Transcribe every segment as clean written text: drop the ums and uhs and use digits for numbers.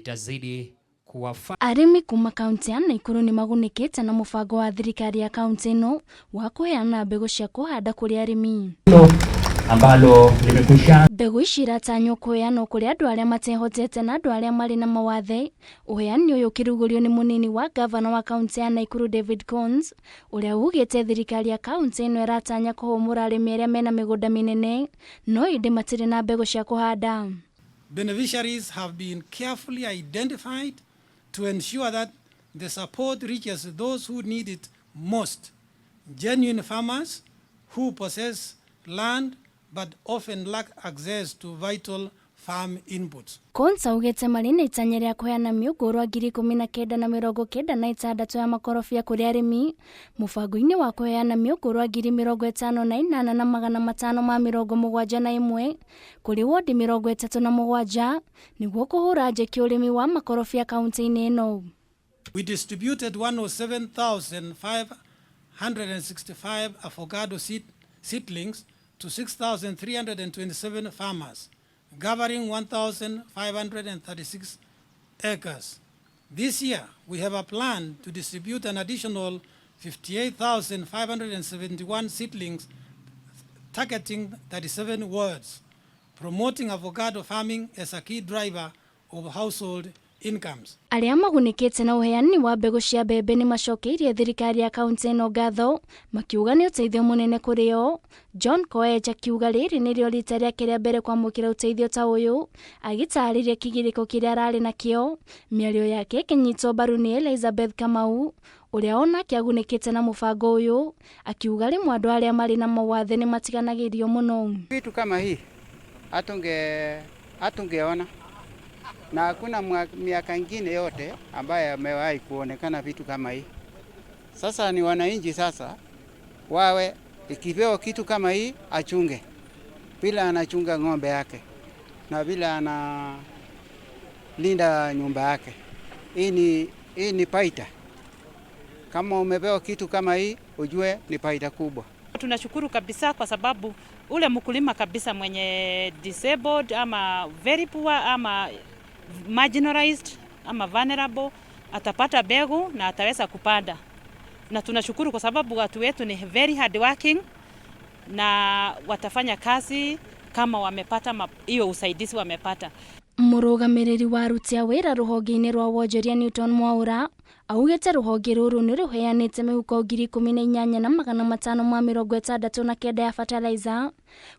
itazidi ARIMI kuma kaunti ya NAKURU NIMAGUNIKITE na mubango wa thirikari ya kaunti ino wa kuheana mbegu cia kuhanda kuri arimi ambalo limekwisha. Mbegu ici iratanywo kuheanwo kuri andu aria matehotete na andu aria mari na mawathe. Uheani uyu ukirugurio ni munini wa gavana wa kaunti ya NAKURU David Coons uria ugite thirikari ya kaunti ino iratanya kuhumura arimi aria mena migunda minene no indi matire na mbegu cia kuhanda. Beneficiaries have been carefully identified to ensure that the support reaches those who need it most. Genuine farmers who possess land but often lack access to vital farm inputs. Konsa ugete marina itanya ria kuheana miungurwa 1996 ya makorofia kuri arimi mubango-ini wa kuheana miungurwa 58,000 na magana 571 kuri wodi 37 niguo kuhura njeki urimi wa makorofia kaunti-ini ino. We distributed 107,565 avocado seedlings to 6,327 farmers, covering 1,536 acres. This year, we have a plan to distribute an additional 58,571 seedlings, targeting 37 wards, promoting avocado farming as a key driver of household incomes. Aria magunikite na uheani wa mbegu cia mbembe ni macokeirie thirikari ya kaunti ino ngatho makiuga ni uteithio munene kuri o. John Koeja kiuga riri nirio rita riake ria mbere kwamukira uteithio ta uyu agitariria kigiriko kiria arari nakio. Miario yake kinyitwo mbaru ni Elizabeth Kamau uria ona kiagunikite na mubango uyu akiuga rimwe andu aria mari na mawathe ni matiganagirio muno. Vitu kama hii hatungeona na hakuna miaka ingine yote ambaye amewahi kuonekana vitu kama hii. Sasa ni wananchi sasa wawe ikipewa kitu kama hii achunge, bila anachunga ng'ombe yake na bila analinda nyumba yake. Hii ni paita. Kama umepewa kitu kama hii ujue ni paita kubwa. Tunashukuru kabisa kwa sababu ule mkulima kabisa mwenye disabled ama very poor ama marginalized ama vulnerable atapata mbegu na ataweza kupanda. Na tunashukuru kwa sababu watu wetu ni very hard working na watafanya kazi kama wamepata hiyo usaidizi wamepata. Murugamiriri wa aruti a wira ruhonge-ini rwa wonjoria Newton Mwaura augite ruhonge ruru ni ruheanite mihuko 18,569 ya fertilizer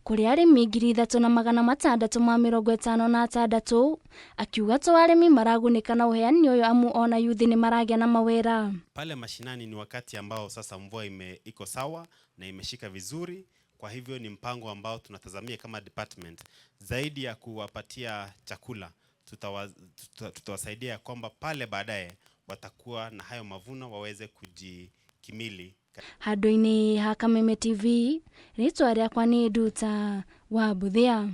kuri arimi 3,656 akiuga to arimi maragunika na uheani uyu amu ona yuthi ni maragia na mawira. Pale mashinani ni wakati ambao sasa mvua iko sawa na imeshika vizuri. Kwa hivyo ni mpango ambao tunatazamia kama department zaidi ya kuwapatia chakula, tutawasaidia kwamba pale baadaye watakuwa na hayo mavuno waweze kujikimili. Hadoini haka Meme TV ritwa riakwa ni Nduta wa Buthia.